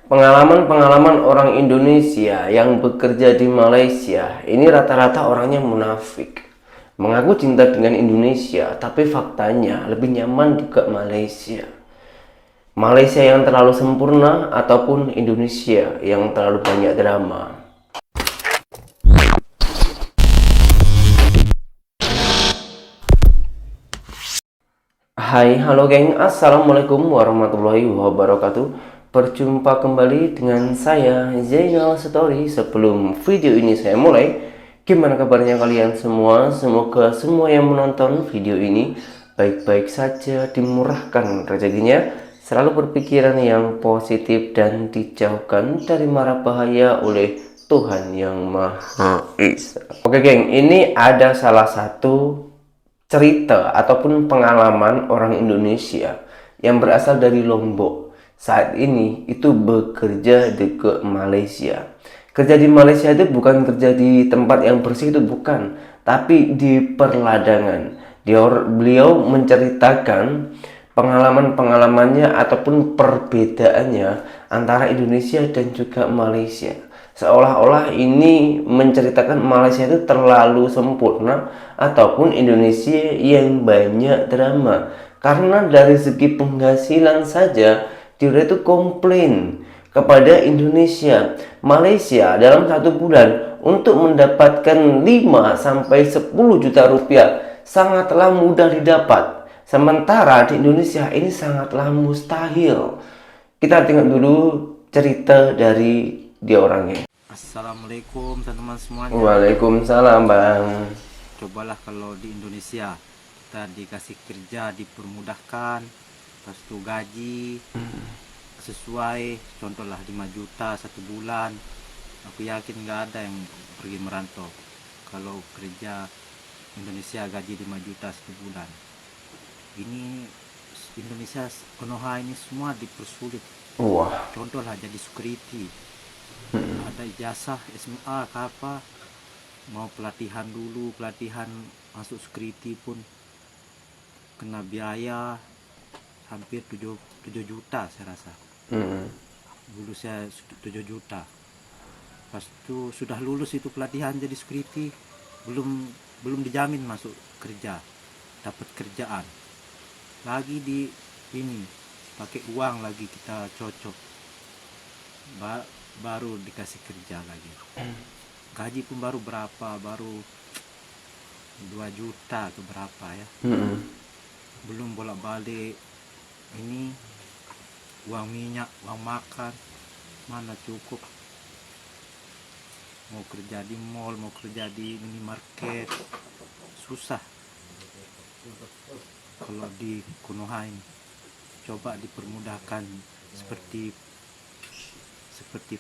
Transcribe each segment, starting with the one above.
Pengalaman-pengalaman orang Indonesia yang bekerja di Malaysia ini rata-rata orangnya munafik. Mengaku cinta dengan Indonesia, tapi faktanya lebih nyaman juga Malaysia. Malaysia yang terlalu sempurna ataupun Indonesia yang terlalu banyak drama. Hai, halo geng, assalamualaikum warahmatullahi wabarakatuh. Berjumpa kembali dengan saya Zainal Story. Sebelum video ini saya mulai, gimana kabarnya kalian semua? Semoga semua yang menonton video ini baik-baik saja, dimurahkan rezekinya, selalu berpikiran yang positif dan dijauhkan dari mara bahaya oleh Tuhan yang Maha Esa. Oke geng, ini ada salah satu cerita ataupun pengalaman orang Indonesia yang berasal dari Lombok. Saat ini itu bekerja di ke Malaysia. Kerja di Malaysia itu bukan kerja di tempat yang bersih, itu bukan, tapi di perladangan. Beliau menceritakan pengalaman-pengalamannya ataupun perbedaannya antara Indonesia dan juga Malaysia. Seolah-olah ini menceritakan Malaysia itu terlalu sempurna ataupun Indonesia yang banyak drama. Karena dari segi penghasilan saja dia itu komplain kepada Indonesia. Malaysia dalam 1 bulan untuk mendapatkan 5 sampai 10 juta rupiah sangatlah mudah didapat. Sementara di Indonesia ini sangatlah mustahil. Kita tengok dulu cerita dari dia orangnya. Assalamualaikum teman-teman semuanya. Waalaikumsalam bang. Cobalah kalau di Indonesia kita dikasih kerja dipermudahkan, lepas itu gaji sesuai, contohlah 5 juta 1 bulan. Aku yakin nggak ada yang pergi merantau kalau kerja Indonesia gaji 5 juta 1 bulan. Ini Indonesia Konoha ini semua dipersulit. Wah. Contohlah jadi security, ada ijazah SMA ke apa, mau pelatihan dulu, pelatihan masuk security pun kena biaya hampir 7 juta saya rasa. Dulu saya 7 juta. Pas itu sudah lulus itu pelatihan jadi security, belum dijamin masuk kerja, dapat kerjaan. Lagi di ini pakai uang lagi kita cocok. Baru dikasih kerja lagi. Gaji pun baru berapa, baru 2 juta ke berapa ya. Belum bolak-balik ini uang minyak, uang makan, mana cukup. Mau kerja di mall, mau kerja di minimarket, susah. Kalau di Konoha ini coba dipermudahkan seperti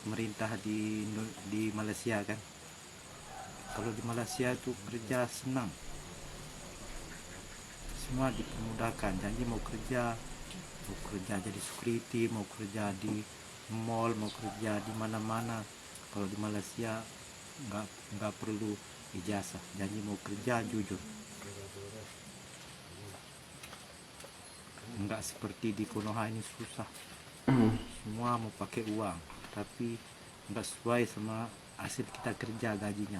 pemerintah di Malaysia kan. Kalau di Malaysia itu kerja senang, semua dipermudahkan. Jadi mau kerja jadi security, mau kerja di mall, mau kerja di mana-mana. Kalau di Malaysia nggak perlu ijazah, jadi mau kerja jujur. Nggak seperti di Konoha ini susah. Semua mau pakai uang, tapi nggak sesuai sama hasil kita kerja gajinya.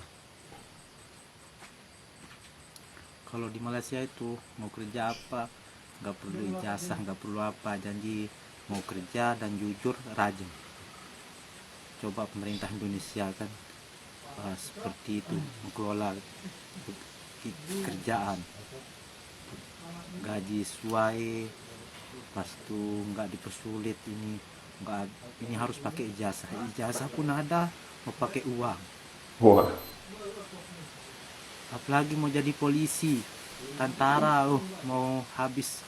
Kalau di Malaysia itu mau kerja apa nggak perlu ijazah, nggak perlu apa, janji mau kerja dan jujur, rajin. Coba pemerintah Indonesia kan seperti itu mengelola kerjaan, gaji sesuai, pas itu nggak dipersulit. Ini harus pakai ijazah pun ada, mau pakai uang. Wah. Apalagi mau jadi polisi, tentara, mau habis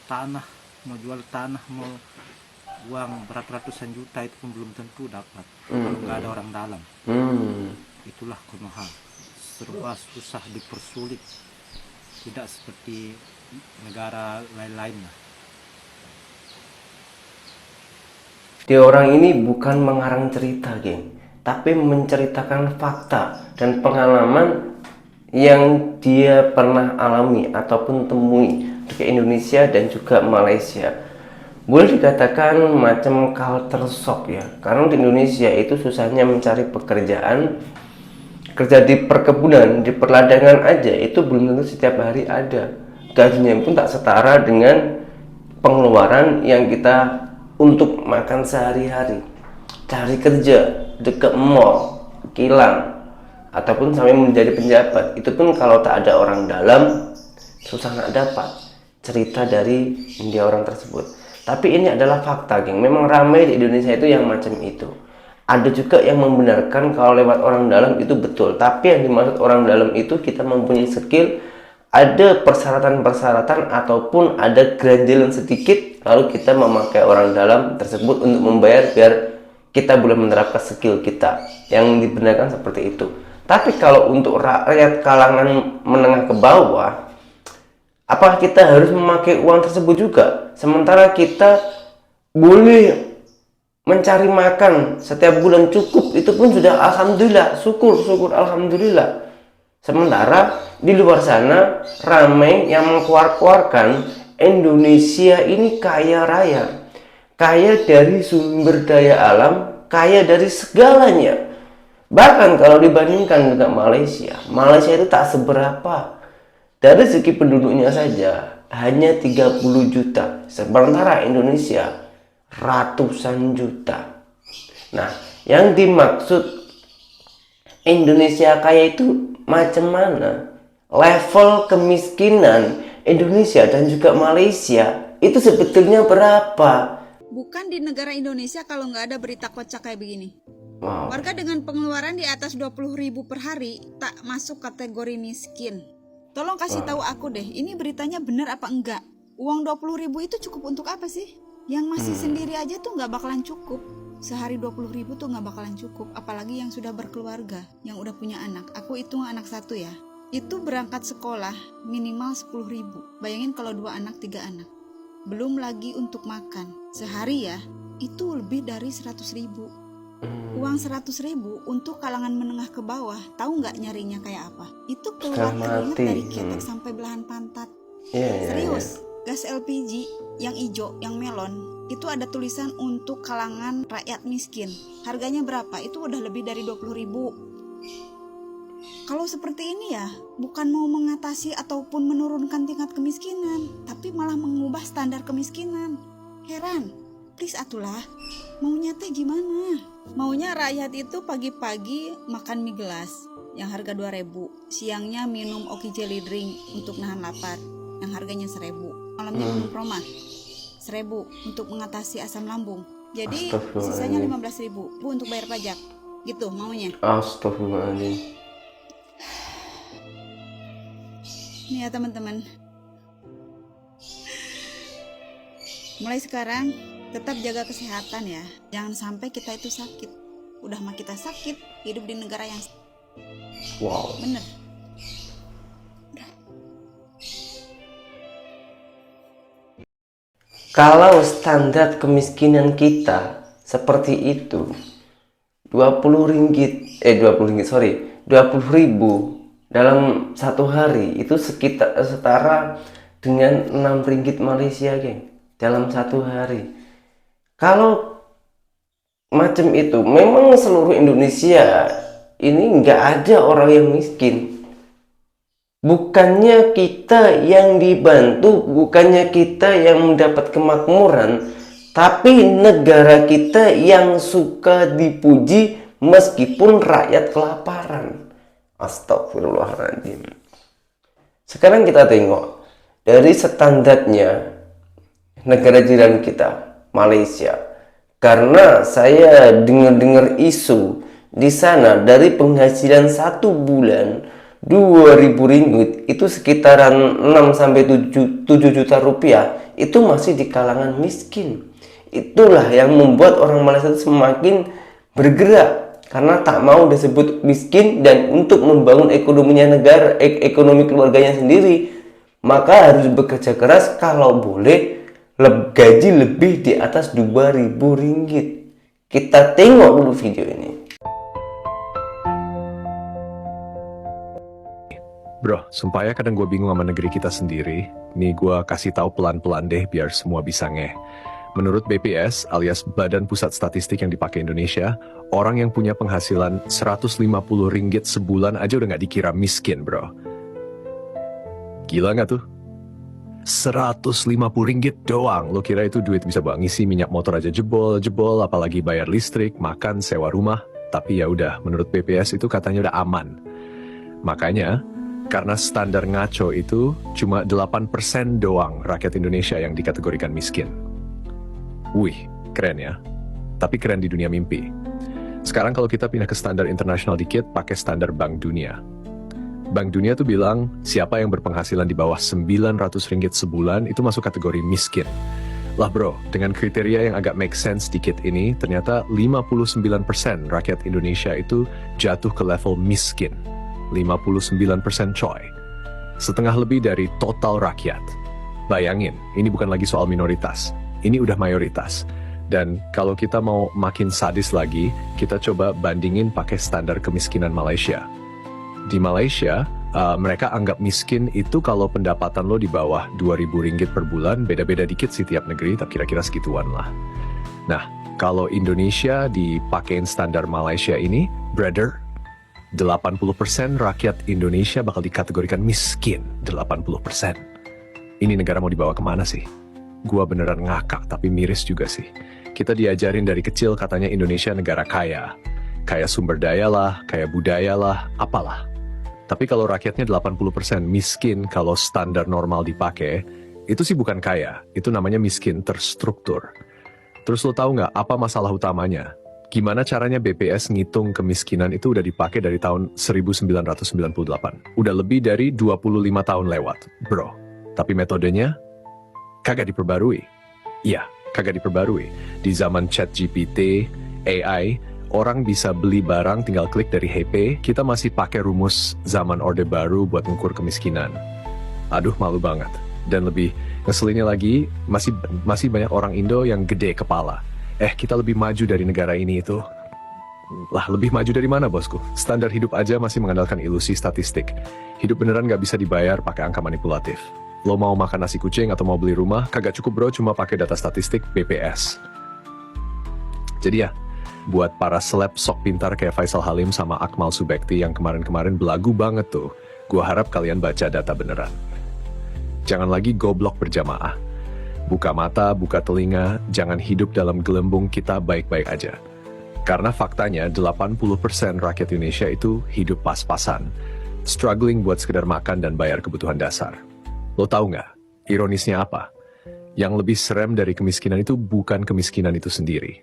tanah, mau jual tanah, mau uang beratus-ratusan juta, itu pun belum tentu dapat kalau nggak ada orang dalam. Itulah Konoha, serba susah, dipersulit, tidak seperti negara lain-lain lah. Dia orang ini bukan mengarang cerita, geng, tapi menceritakan fakta dan pengalaman yang dia pernah alami ataupun temui di Indonesia dan juga Malaysia. boleh dikatakan macam culture shock ya, karena di Indonesia itu susahnya mencari pekerjaan. Kerja di perkebunan, di perladangan aja itu belum tentu setiap hari ada. Gajinya pun tak setara dengan pengeluaran yang kita untuk makan sehari-hari. Cari kerja dekat mall, kilang, ataupun sampai menjadi penjabat, itu pun kalau tak ada orang dalam susah nak dapat cerita dari dia orang tersebut. Tapi ini adalah fakta, geng. Memang ramai di Indonesia itu yang macam itu. Ada juga yang membenarkan kalau lewat orang dalam itu betul. Tapi yang dimaksud orang dalam itu kita mempunyai skill, ada persyaratan-persyaratan ataupun ada ganjilan sedikit, lalu kita memakai orang dalam tersebut untuk membayar biar kita boleh menerapkan skill kita. Yang dibenarkan seperti itu. Tapi kalau untuk rakyat kalangan menengah ke bawah, apakah kita harus memakai uang tersebut juga? Sementara kita boleh mencari makan setiap bulan cukup, itu pun sudah alhamdulillah, syukur alhamdulillah. Sementara di luar sana ramai yang mengkuar-kuarkan Indonesia ini kaya raya, kaya dari sumber daya alam, kaya dari segalanya. Bahkan kalau dibandingkan dengan Malaysia, Malaysia itu tak seberapa. Dari segi penduduknya saja hanya 30 juta, sementara Indonesia ratusan juta. Nah, yang dimaksud Indonesia kaya itu macam mana? Level kemiskinan Indonesia dan juga Malaysia itu sebetulnya berapa? Bukan di negara Indonesia kalau nggak ada berita kocak kayak begini. Wow. Warga dengan pengeluaran di atas 20.000 per hari tak masuk kategori miskin. Tolong kasih tahu aku deh, ini beritanya benar apa enggak? Uang 20.000 itu cukup untuk apa sih? Yang masih sendiri aja tuh nggak bakalan cukup. Sehari 20.000 tuh nggak bakalan cukup. Apalagi yang sudah berkeluarga, yang udah punya anak. Aku hitung anak satu ya. Itu berangkat sekolah minimal 10.000. Bayangin kalau 2 anak 3 anak. Belum lagi untuk makan. Sehari ya, itu lebih dari 100.000. Uang 100.000 untuk kalangan menengah ke bawah. Tahu nggak nyarinya kayak apa? Itu keluar keringat dari ketek sampai belahan pantat. Serius. Gas LPG yang hijau, yang melon, itu ada tulisan untuk kalangan rakyat miskin. Harganya berapa? Itu udah lebih dari 20.000. Kalau seperti ini ya, bukan mau mengatasi ataupun menurunkan tingkat kemiskinan, tapi malah mengubah standar kemiskinan. Heran, please atulah. Maunya teh gimana? Maunya rakyat itu pagi-pagi makan mie gelas yang harga 2.000, siangnya minum Oki Jelly Drink untuk nahan lapar yang harganya 1.000. Malamnya minum proma 1.000 untuk mengatasi asam lambung. Jadi sisanya 15.000 Bu untuk bayar pajak. Gitu maunya. Astagfirullahaladzim. Nih ya teman-teman, mulai sekarang tetap jaga kesehatan ya. Jangan sampai kita itu sakit. Udah mah kita sakit, hidup di negara yang Wow. bener. Kalau standar kemiskinan kita seperti itu, 20 ribu dalam satu hari itu sekitar setara dengan 6 ringgit Malaysia, geng, dalam satu hari. Kalau macam itu, memang seluruh Indonesia ini nggak ada orang yang miskin. Bukannya kita yang dibantu, bukannya kita yang mendapat kemakmuran, tapi negara kita yang suka dipuji meskipun rakyat kelaparan. Astagfirullahaladzim. Sekarang kita tengok dari standarnya negara jiran kita, Malaysia. Karena saya dengar-dengar isu di sana dari penghasilan 1 bulan 2.000 ringgit itu sekitaran 6 sampai 7 juta rupiah, itu masih di kalangan miskin. Itulah yang membuat orang Malaysia itu semakin bergerak karena tak mau disebut miskin, dan untuk membangun ekonominya negara, ekonomi keluarganya sendiri, maka harus bekerja keras, kalau boleh gaji lebih di atas 2.000 ringgit. Kita tengok dulu video ini. Bro, sumpah ya kadang gue bingung sama negeri kita sendiri. Nih gue kasih tahu pelan-pelan deh biar semua bisa ngeh. Menurut BPS alias Badan Pusat Statistik yang dipakai Indonesia, orang yang punya penghasilan 150 ringgit sebulan aja udah nggak dikira miskin, bro. Gila nggak tuh? 150 ringgit doang. Lo kira itu duit bisa buat ngisi minyak motor aja jebol, apalagi bayar listrik, makan, sewa rumah. Tapi ya udah, menurut BPS itu katanya udah aman. Makanya, karena standar ngaco itu cuma 8% doang rakyat Indonesia yang dikategorikan miskin. Wih, keren ya. Tapi keren di dunia mimpi. Sekarang kalau kita pindah ke standar internasional dikit, pakai standar Bank Dunia. Bank Dunia tuh bilang, siapa yang berpenghasilan di bawah 900 ringgit sebulan itu masuk kategori miskin. Lah bro, dengan kriteria yang agak make sense dikit ini, ternyata 59% rakyat Indonesia itu jatuh ke level miskin. 59% coy. Setengah lebih dari total rakyat. Bayangin, ini bukan lagi soal minoritas. Ini udah mayoritas. Dan kalau kita mau makin sadis lagi, kita coba bandingin pakai standar kemiskinan Malaysia. Di Malaysia, mereka anggap miskin itu kalau pendapatan lo di bawah 2.000 ringgit per bulan, beda-beda dikit sih tiap negeri, tapi kira-kira segituan lah. Nah, kalau Indonesia dipakein standar Malaysia ini, brother, 80% rakyat Indonesia bakal dikategorikan miskin. 80%. Ini negara mau dibawa kemana sih? Gua beneran ngakak, tapi miris juga sih. Kita diajarin dari kecil katanya Indonesia negara kaya. Kaya sumber daya lah, kaya budaya lah, apalah. Tapi kalau rakyatnya 80% miskin kalau standar normal dipakai, itu sih bukan kaya. Itu namanya miskin terstruktur. Terus lo tahu nggak apa masalah utamanya? Gimana caranya BPS ngitung kemiskinan itu udah dipakai dari tahun 1998. Udah lebih dari 25 tahun lewat, bro. Tapi metodenya kagak diperbarui. Iya, kagak diperbarui. Di zaman ChatGPT, AI, orang bisa beli barang tinggal klik dari HP, kita masih pakai rumus zaman Orde Baru buat ngukur kemiskinan. Aduh, malu banget. Dan lebih ngeselinnya lagi, masih banyak orang Indo yang gede kepala. Kita lebih maju dari negara ini itu. Lah, lebih maju dari mana, bosku? Standar hidup aja masih mengandalkan ilusi statistik. Hidup beneran nggak bisa dibayar pakai angka manipulatif. Lo mau makan nasi kucing atau mau beli rumah, kagak cukup bro cuma pakai data statistik BPS. Jadi ya, buat para seleb sok pintar kayak Faisal Halim sama Akmal Subekti yang kemarin-kemarin belagu banget tuh, gua harap kalian baca data beneran. Jangan lagi goblok berjamaah. Buka mata, buka telinga, jangan hidup dalam gelembung kita baik-baik aja. Karena faktanya 80% rakyat Indonesia itu hidup pas-pasan. Struggling buat sekedar makan dan bayar kebutuhan dasar. Lo tahu nggak, ironisnya apa? Yang lebih serem dari kemiskinan itu bukan kemiskinan itu sendiri.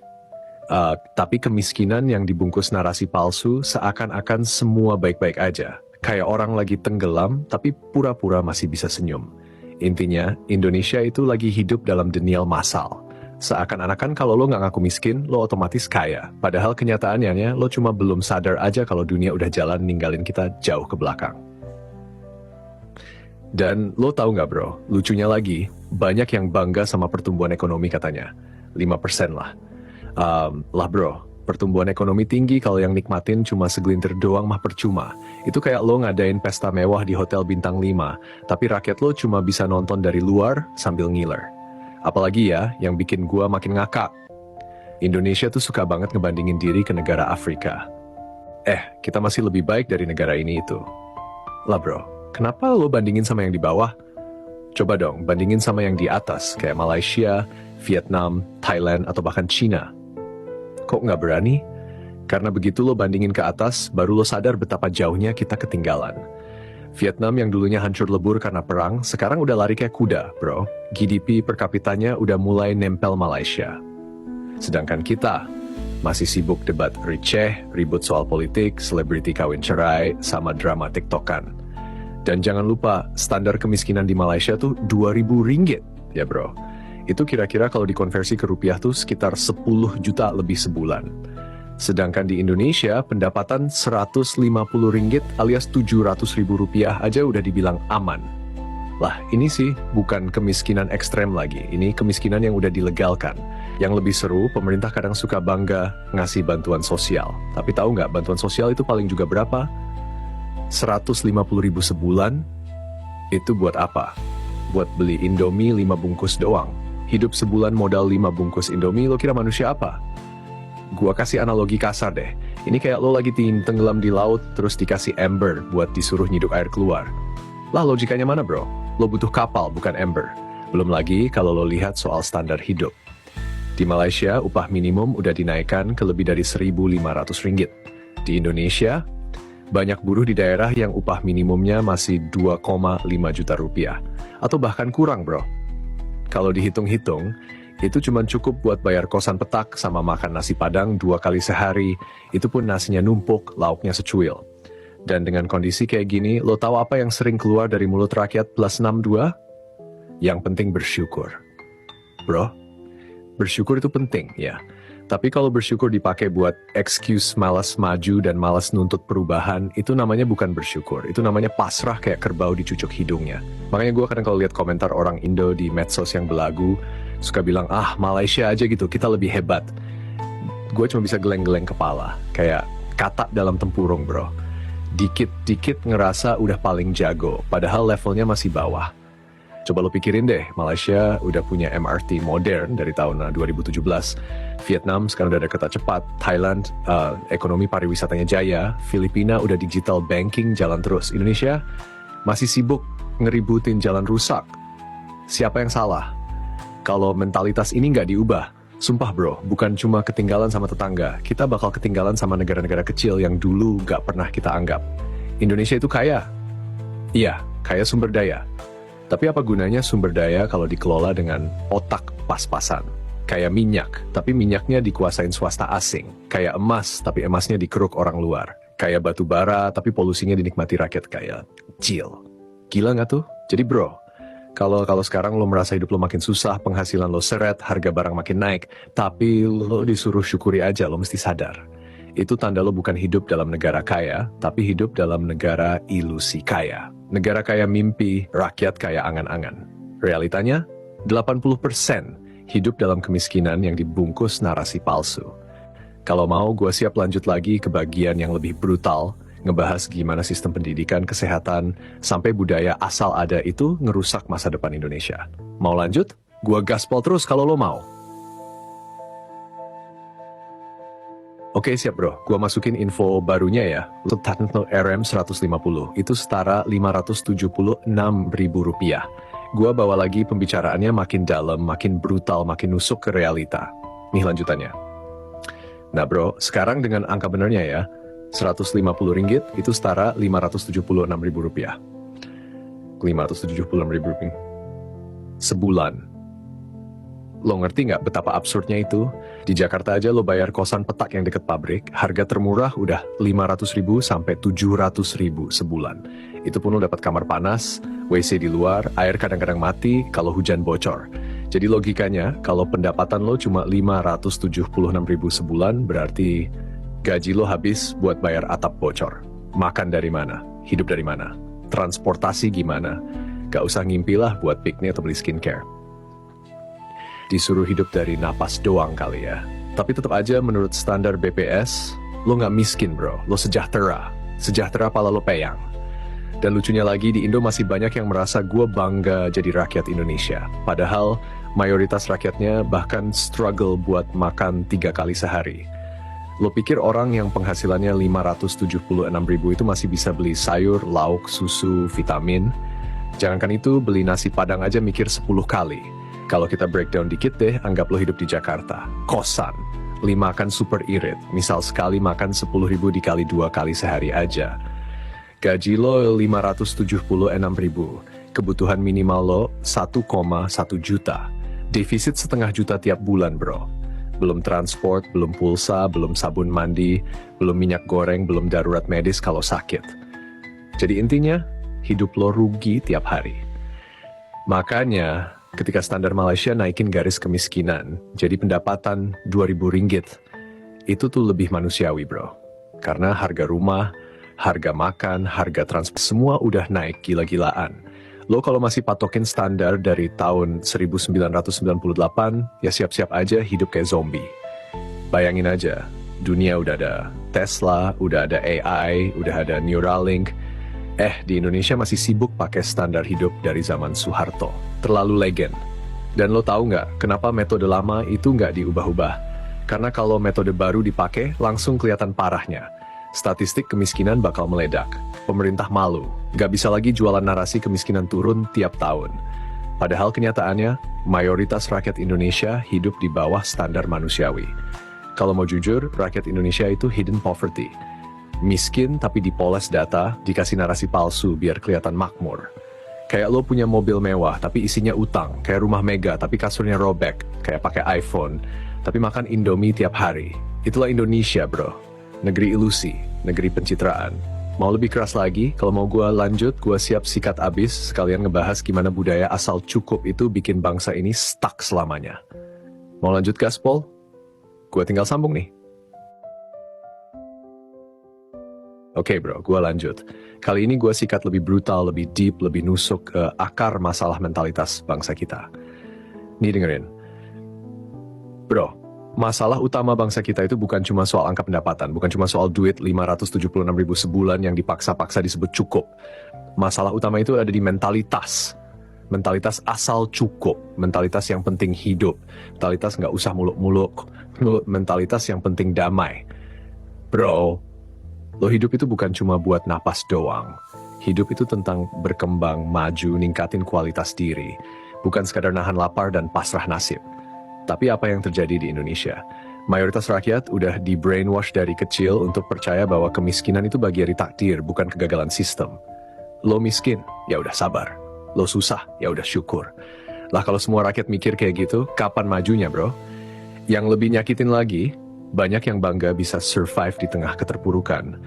Tapi kemiskinan yang dibungkus narasi palsu seakan-akan semua baik-baik aja. Kayak orang lagi tenggelam tapi pura-pura masih bisa senyum. Intinya, Indonesia itu lagi hidup dalam denial massal. Seakan-akan kalau lo nggak ngaku miskin, lo otomatis kaya. Padahal kenyataannya lo cuma belum sadar aja kalau dunia udah jalan ninggalin kita jauh ke belakang. Dan lo tahu nggak bro, lucunya lagi, banyak yang bangga sama pertumbuhan ekonomi katanya. 5% lah. Lah bro, pertumbuhan ekonomi tinggi kalau yang nikmatin cuma segelintir doang mah percuma. Itu kayak lo ngadain pesta mewah di hotel bintang 5, tapi rakyat lo cuma bisa nonton dari luar sambil ngiler. Apalagi ya, yang bikin gua makin ngakak. Indonesia tuh suka banget ngebandingin diri ke negara Afrika. Kita masih lebih baik dari negara ini itu. Lah bro, kenapa lo bandingin sama yang di bawah? Coba dong, bandingin sama yang di atas, kayak Malaysia, Vietnam, Thailand, atau bahkan China. Kok nggak berani? Karena begitu lo bandingin ke atas, baru lo sadar betapa jauhnya kita ketinggalan. Vietnam yang dulunya hancur lebur karena perang, sekarang udah lari kayak kuda, bro. GDP per kapitanya udah mulai nempel Malaysia. Sedangkan kita masih sibuk debat receh, ribut soal politik, selebriti kawin cerai, sama drama TikTokan. Dan jangan lupa, standar kemiskinan di Malaysia tuh 2.000 ringgit, ya bro. Itu kira-kira kalau dikonversi ke rupiah tuh sekitar 10 juta lebih sebulan. Sedangkan di Indonesia, pendapatan 150 ringgit alias 700 ribu rupiah aja udah dibilang aman. Lah, ini sih bukan kemiskinan ekstrem lagi, ini kemiskinan yang udah dilegalkan. Yang lebih seru, pemerintah kadang suka bangga ngasih bantuan sosial. Tapi tahu nggak, bantuan sosial itu paling juga berapa? 150 ribu sebulan. Itu buat apa? Buat beli Indomie 5 bungkus doang. Hidup sebulan modal 5 bungkus Indomie, lo kira manusia apa? Gua kasih analogi kasar deh. Ini kayak lo lagi tenggelam di laut, terus dikasih ember buat disuruh nyiduk air keluar. Lah logikanya mana bro? Lo butuh kapal, bukan ember. Belum lagi kalau lo lihat soal standar hidup. Di Malaysia, upah minimum udah dinaikkan ke lebih dari 1.500 ringgit. Di Indonesia, banyak buruh di daerah yang upah minimumnya masih 2,5 juta rupiah. Atau bahkan kurang bro. Kalau dihitung-hitung, itu cuma cukup buat bayar kosan petak sama makan nasi padang 2 kali sehari. Itu pun nasinya numpuk, lauknya secuil. Dan dengan kondisi kayak gini, lo tahu apa yang sering keluar dari mulut rakyat plus 62? Yang penting bersyukur. Bro, bersyukur itu penting, ya. Tapi kalau bersyukur dipakai buat excuse malas maju dan malas nuntut perubahan, itu namanya bukan bersyukur. Itu namanya pasrah kayak kerbau dicucuk hidungnya. Makanya gue kadang kalau lihat komentar orang Indo di medsos yang belagu, suka bilang, Malaysia aja gitu, kita lebih hebat. Gue cuma bisa geleng-geleng kepala. Kayak katak dalam tempurung, bro. Dikit-dikit ngerasa udah paling jago, padahal levelnya masih bawah. Coba lo pikirin deh, Malaysia udah punya MRT modern dari tahun 2017. Vietnam sekarang udah ada kereta cepat. Thailand, ekonomi pariwisatanya jaya. Filipina udah digital banking jalan terus. Indonesia masih sibuk ngeributin jalan rusak. Siapa yang salah? Kalau mentalitas ini nggak diubah, sumpah bro, bukan cuma ketinggalan sama tetangga. Kita bakal ketinggalan sama negara-negara kecil yang dulu nggak pernah kita anggap. Indonesia itu kaya. Iya, kaya sumber daya. Tapi apa gunanya sumber daya kalau dikelola dengan otak pas-pasan? Kayak minyak, tapi minyaknya dikuasain swasta asing. Kayak emas, tapi emasnya dikeruk orang luar. Kayak batu bara, tapi polusinya dinikmati rakyat kaya. Kecil. Gila nggak tuh? Jadi bro, kalau sekarang lo merasa hidup lo makin susah, penghasilan lo seret, harga barang makin naik, tapi lo disuruh syukuri aja, lo mesti sadar. Itu tanda lo bukan hidup dalam negara kaya, tapi hidup dalam negara ilusi kaya. Negara kaya mimpi, rakyat kaya angan-angan. Realitanya, 80% hidup dalam kemiskinan yang dibungkus narasi palsu. Kalau mau, gue siap lanjut lagi ke bagian yang lebih brutal, ngebahas gimana sistem pendidikan, kesehatan, sampai budaya asal ada itu ngerusak masa depan Indonesia. Mau lanjut? Gue gaspol terus kalau lo mau. Oke siap bro, gua masukin info barunya ya. Untuk Tatnetno RM 150, itu setara Rp576.000. Gua bawa lagi pembicaraannya makin dalam, makin brutal, makin nusuk ke realita. Nih lanjutannya. Nah bro, sekarang dengan angka benernya ya, Rp150 itu setara Rp576.000. Rp576.000 sebulan. Lo ngerti nggak betapa absurdnya itu? Di Jakarta aja lo bayar kosan petak yang deket pabrik, harga termurah udah 500.000 sampai 700.000 sebulan. Itu pun lo dapat kamar panas, WC di luar, air kadang-kadang mati kalau hujan bocor. Jadi logikanya, kalau pendapatan lo cuma 576.000 sebulan, berarti gaji lo habis buat bayar atap bocor. Makan dari mana? Hidup dari mana? Transportasi gimana? Gak usah ngimpilah buat piknik atau beli skincare. Disuruh hidup dari napas doang kali ya. Tapi tetap aja menurut standar BPS, lo nggak miskin bro, lo sejahtera. Sejahtera pala lo peyang. Dan lucunya lagi di Indo masih banyak yang merasa gue bangga jadi rakyat Indonesia. Padahal mayoritas rakyatnya bahkan struggle buat makan 3 kali sehari. Lo pikir orang yang penghasilannya 576.000 itu masih bisa beli sayur, lauk, susu, vitamin? Jangankan itu, beli nasi padang aja mikir 10 kali. Kalau kita breakdown dikit deh, anggap lo hidup di Jakarta. Kosan, 5 makan super irit. Misal sekali makan 10.000 dikali 2 kali sehari aja. Gaji lo 576.000. Kebutuhan minimal lo 1,1 juta. Defisit setengah juta tiap bulan bro. Belum transport, belum pulsa, belum sabun mandi, belum minyak goreng, belum darurat medis kalau sakit. Jadi intinya, hidup lo rugi tiap hari. Makanya, ketika standar Malaysia naikin garis kemiskinan, jadi pendapatan Rp2.000, itu tuh lebih manusiawi bro. Karena harga rumah, harga makan, harga transport, semua udah naik gila-gilaan. Lo kalau masih patokin standar dari tahun 1998, ya siap-siap aja hidup kayak zombie. Bayangin aja, dunia udah ada Tesla, udah ada AI, udah ada Neuralink. Di Indonesia masih sibuk pakai standar hidup dari zaman Soeharto. Terlalu legend. Dan lo tahu nggak kenapa metode lama itu nggak diubah-ubah? Karena kalau metode baru dipakai, langsung kelihatan parahnya. Statistik kemiskinan bakal meledak. Pemerintah malu, nggak bisa lagi jualan narasi kemiskinan turun tiap tahun. Padahal kenyataannya, mayoritas rakyat Indonesia hidup di bawah standar manusiawi. Kalau mau jujur, rakyat Indonesia itu hidden poverty. Miskin tapi dipoles data, dikasih narasi palsu biar kelihatan makmur. Kayak lo punya mobil mewah tapi isinya utang, kayak rumah mega tapi kasurnya robek, kayak pakai iPhone, tapi makan Indomie tiap hari. Itulah Indonesia, bro. Negeri ilusi, negeri pencitraan. Mau lebih keras lagi, kalau mau gue lanjut, gue siap sikat abis, sekalian ngebahas gimana budaya asal cukup itu bikin bangsa ini stuck selamanya. Mau lanjut gaspol? Gue tinggal sambung nih. Oke bro, gue lanjut. Kali ini gue sikat lebih brutal, lebih deep, lebih nusuk ke akar masalah mentalitas bangsa kita. Nih dengerin. Bro, masalah utama bangsa kita itu bukan cuma soal angka pendapatan, bukan cuma soal duit 576.000 sebulan yang dipaksa-paksa disebut cukup. Masalah utama itu ada di mentalitas. Mentalitas asal cukup, mentalitas yang penting hidup, mentalitas nggak usah muluk-muluk, mentalitas yang penting damai. Bro, lo hidup itu bukan cuma buat napas doang. Hidup itu tentang berkembang, maju, ningkatin kualitas diri. Bukan sekadar nahan lapar dan pasrah nasib. Tapi apa yang terjadi di Indonesia? Mayoritas rakyat udah di brainwash dari kecil untuk percaya bahwa kemiskinan itu bagian dari takdir, bukan kegagalan sistem. Lo miskin, ya udah sabar. Lo susah, ya udah syukur. Lah kalau semua rakyat mikir kayak gitu, kapan majunya bro? Yang lebih nyakitin lagi, banyak yang bangga bisa survive di tengah keterpurukan.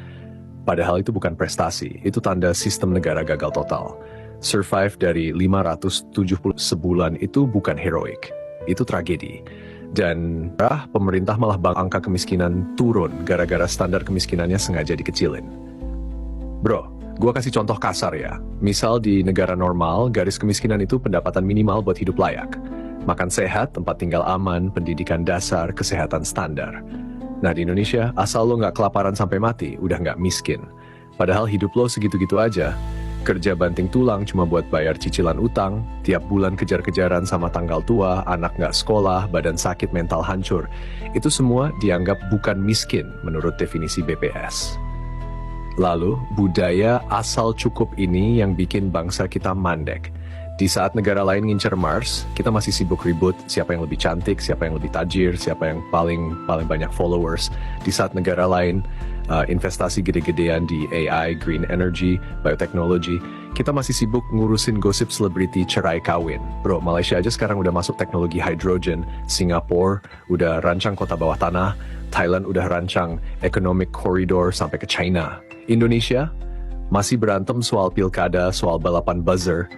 Padahal itu bukan prestasi, itu tanda sistem negara gagal total. Survive dari 570 sebulan itu bukan heroik. Itu tragedi. Dan pemerintah malah angka kemiskinan turun gara-gara standar kemiskinannya sengaja dikecilin. Bro, gua kasih contoh kasar ya. Misal di negara normal, garis kemiskinan itu pendapatan minimal buat hidup layak. Makan sehat, tempat tinggal aman, pendidikan dasar, kesehatan standar. Nah di Indonesia, asal lo nggak kelaparan sampai mati, udah nggak miskin. Padahal hidup lo segitu-gitu aja. Kerja banting tulang cuma buat bayar cicilan utang, tiap bulan kejar-kejaran sama tanggal tua, anak nggak sekolah, badan sakit, mental hancur. Itu semua dianggap bukan miskin menurut definisi BPS. Lalu, budaya asal cukup ini yang bikin bangsa kita mandek. Di saat negara lain ngincer Mars, kita masih sibuk ribut siapa yang lebih cantik, siapa yang lebih tajir, siapa yang paling banyak followers. Di saat negara lain investasi gede-gedean di AI, green energy, biotechnology, kita masih sibuk ngurusin gosip selebriti cerai kawin. Bro, Malaysia aja sekarang udah masuk teknologi hydrogen, Singapura udah rancang kota bawah tanah, Thailand udah rancang economic corridor sampai ke China. Indonesia masih berantem soal pilkada, soal balapan buzzer,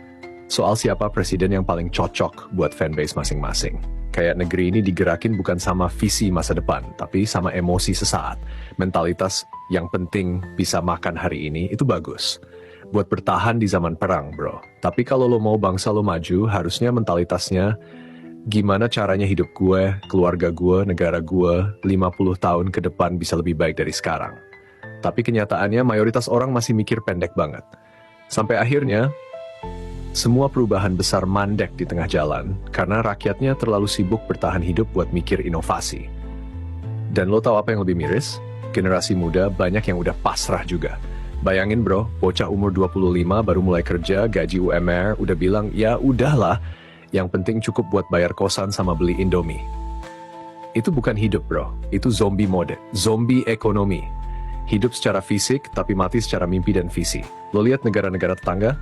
soal siapa presiden yang paling cocok buat fanbase masing-masing. Kayak negeri ini digerakin bukan sama visi masa depan, tapi sama emosi sesaat. Mentalitas yang penting bisa makan hari ini, itu bagus. Buat bertahan di zaman perang, bro. Tapi kalau lo mau bangsa lo maju, harusnya mentalitasnya gimana caranya hidup gue, keluarga gue, negara gue, 50 tahun ke depan bisa lebih baik dari sekarang. Tapi kenyataannya mayoritas orang masih mikir pendek banget. Sampai akhirnya, semua perubahan besar mandek di tengah jalan karena rakyatnya terlalu sibuk bertahan hidup buat mikir inovasi. Dan lo tahu apa yang lebih miris? Generasi muda banyak yang udah pasrah juga. Bayangin bro, bocah umur 25 baru mulai kerja, gaji UMR, udah bilang, ya udahlah, yang penting cukup buat bayar kosan sama beli Indomie. Itu bukan hidup bro, itu zombie mode, zombie ekonomi. Hidup secara fisik, tapi mati secara mimpi dan visi. Lo lihat negara-negara tetangga?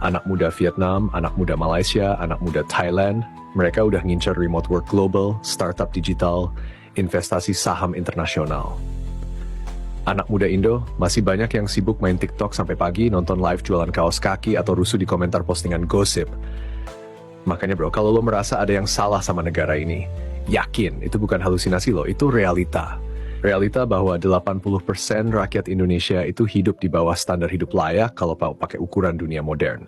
Anak muda Vietnam, anak muda Malaysia, anak muda Thailand, mereka udah ngincer remote work global, startup digital, investasi saham internasional. Anak muda Indo masih banyak yang sibuk main TikTok sampai pagi, nonton live jualan kaos kaki atau rusuh di komentar postingan gosip. Makanya bro, kalau lo merasa ada yang salah sama negara ini, yakin itu bukan halusinasi lo, itu realita. Realita bahwa 80% rakyat Indonesia itu hidup di bawah standar hidup layak kalau pakai ukuran dunia modern.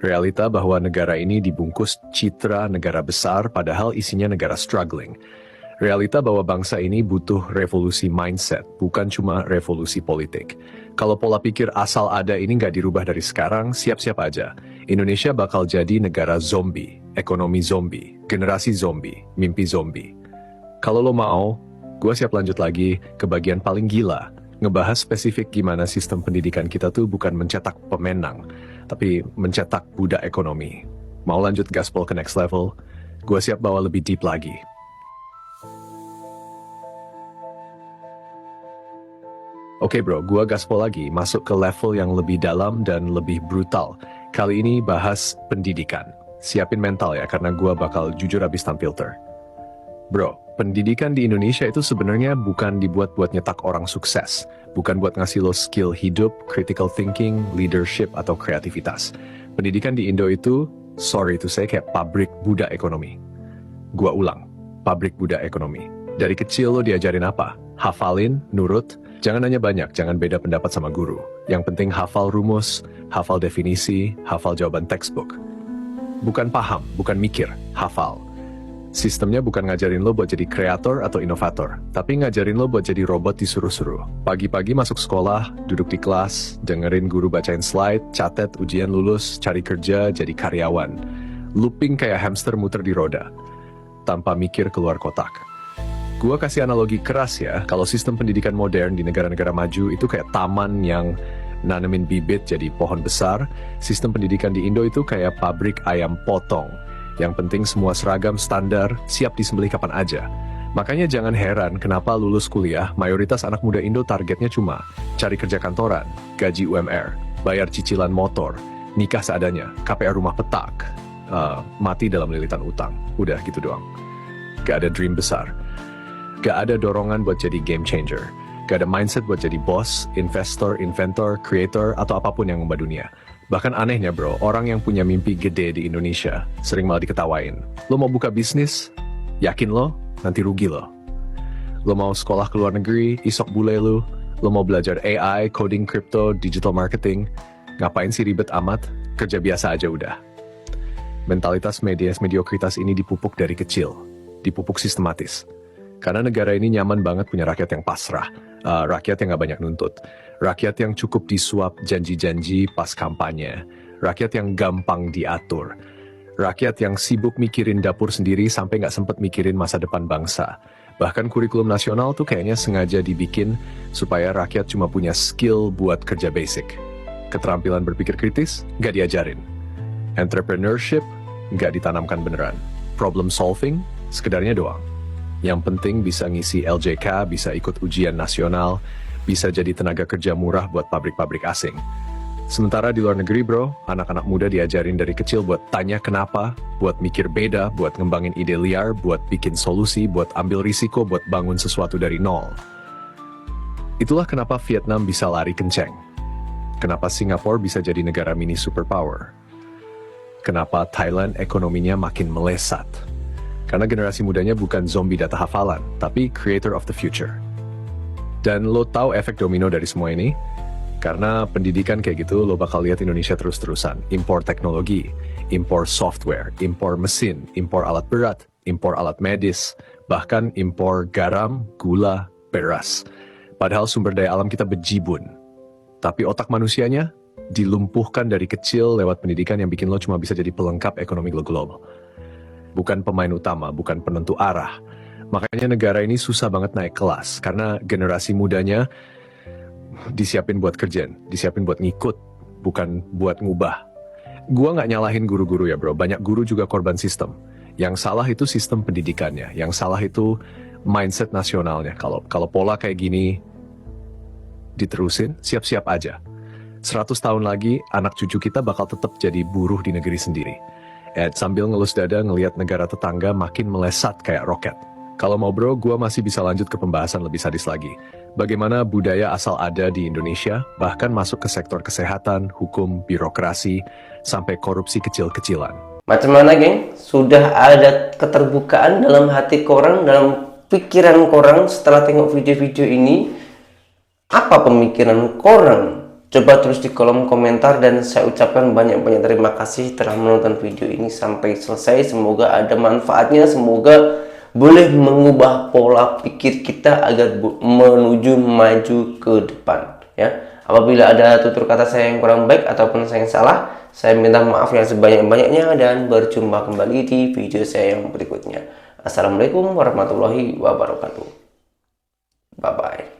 Realita bahwa negara ini dibungkus citra negara besar padahal isinya negara struggling. Realita bahwa bangsa ini butuh revolusi mindset, bukan cuma revolusi politik. Kalau pola pikir asal ada ini nggak dirubah dari sekarang, siap-siap aja. Indonesia bakal jadi negara zombie, ekonomi zombie, generasi zombie, mimpi zombie. Kalau lo mau, gue siap lanjut lagi ke bagian paling gila, ngebahas spesifik gimana sistem pendidikan kita tuh bukan mencetak pemenang, tapi mencetak budak ekonomi. Mau lanjut gaspol ke next level? Gue siap bawa lebih deep lagi. Oke bro, gue gaspol lagi, masuk ke level yang lebih dalam dan lebih brutal. Kali ini bahas pendidikan. Siapin mental ya, karena gue bakal jujur abis tampil filter. Bro, pendidikan di Indonesia itu sebenarnya bukan dibuat buat nyetak orang sukses. Bukan buat ngasih lo skill hidup, critical thinking, leadership, atau kreativitas. Pendidikan di Indo itu, sorry to say, kayak pabrik budak ekonomi. Gua ulang, pabrik budak ekonomi. Dari kecil lo diajarin apa? Hafalin, nurut, jangan nanya banyak, jangan beda pendapat sama guru. Yang penting hafal rumus, hafal definisi, hafal jawaban textbook. Bukan paham, bukan mikir, hafal. Sistemnya bukan ngajarin lo buat jadi kreator atau inovator, tapi ngajarin lo buat jadi robot disuruh-suruh. Pagi-pagi masuk sekolah, duduk di kelas, dengerin guru bacain slide, catet, ujian lulus, cari kerja, jadi karyawan. Looping kayak hamster muter di roda, tanpa mikir keluar kotak. Gua kasih analogi keras ya, kalau sistem pendidikan modern di negara-negara maju itu kayak taman yang nanemin bibit jadi pohon besar, sistem pendidikan di Indo itu kayak pabrik ayam potong. Yang penting semua seragam standar, siap disembelih kapan aja. Makanya jangan heran kenapa lulus kuliah, mayoritas anak muda Indo targetnya cuma cari kerja kantoran, gaji UMR, bayar cicilan motor, nikah seadanya, KPR rumah petak, mati dalam lilitan utang. Udah gitu doang. Gak ada dream besar. Gak ada dorongan buat jadi game changer. Gak ada mindset buat jadi boss, investor, inventor, creator, atau apapun yang mengubah dunia. Bahkan anehnya bro, orang yang punya mimpi gede di Indonesia sering malah diketawain. Lo mau buka bisnis? Yakin lo? Nanti rugi lo. Lo mau sekolah ke luar negeri? Isok bule lo. Lo mau belajar AI, coding, crypto, digital marketing? Ngapain sih ribet amat? Kerja biasa aja udah. Mentalitas mediokritas ini dipupuk dari kecil. Dipupuk sistematis. Karena negara ini nyaman banget punya rakyat yang pasrah, rakyat yang gak banyak nuntut, rakyat yang cukup disuap janji-janji pas kampanye, rakyat yang gampang diatur, rakyat yang sibuk mikirin dapur sendiri sampai gak sempet mikirin masa depan bangsa. Bahkan kurikulum nasional tuh kayaknya sengaja dibikin supaya rakyat cuma punya skill buat kerja basic. Keterampilan berpikir kritis gak diajarin. Entrepreneurship gak ditanamkan beneran. Problem solving sekedarnya doang. Yang penting bisa ngisi LJK, bisa ikut ujian nasional, bisa jadi tenaga kerja murah buat pabrik-pabrik asing. Sementara di luar negeri bro, anak-anak muda diajarin dari kecil buat tanya kenapa, buat mikir beda, buat ngembangin ide liar, buat bikin solusi, buat ambil risiko, buat bangun sesuatu dari nol. Itulah kenapa Vietnam bisa lari kenceng. Kenapa Singapura bisa jadi negara mini superpower. Kenapa Thailand ekonominya makin melesat. Karena generasi mudanya bukan zombie data hafalan, tapi creator of the future. Dan lo tahu efek domino dari semua ini? Karena pendidikan kayak gitu, lo bakal lihat Indonesia terus-terusan. Impor teknologi, impor software, impor mesin, impor alat berat, impor alat medis, bahkan impor garam, gula, beras. Padahal sumber daya alam kita bejibun. Tapi otak manusianya dilumpuhkan dari kecil lewat pendidikan yang bikin lo cuma bisa jadi pelengkap ekonomi global. Bukan pemain utama, bukan penentu arah. Makanya negara ini susah banget naik kelas, karena generasi mudanya disiapin buat kerjaan, disiapin buat ngikut, bukan buat ngubah. Gua nggak nyalahin guru-guru ya bro, banyak guru juga korban sistem. Yang salah itu sistem pendidikannya, yang salah itu mindset nasionalnya. Kalau pola kayak gini diterusin, siap-siap aja. 100 tahun lagi, anak cucu kita bakal tetap jadi buruh di negeri sendiri. Sambil ngelus dada ngelihat negara tetangga makin melesat kayak roket. Kalau mau bro, gue masih bisa lanjut ke pembahasan lebih sadis lagi. Bagaimana budaya asal ada di Indonesia, bahkan masuk ke sektor kesehatan, hukum, birokrasi, sampai korupsi kecil-kecilan. Macam mana geng? Sudah ada keterbukaan dalam hati korang, dalam pikiran korang setelah tengok video-video ini? Apa pemikiran korang? Coba tulis di kolom komentar, dan saya ucapkan banyak-banyak terima kasih telah menonton video ini sampai selesai. Semoga ada manfaatnya, semoga boleh mengubah pola pikir kita agar menuju maju ke depan ya. Apabila ada tutur kata saya yang kurang baik ataupun saya yang salah, Saya minta maaf yang sebanyak-banyaknya dan berjumpa kembali di video saya yang berikutnya. Assalamualaikum warahmatullahi wabarakatuh. Bye-bye.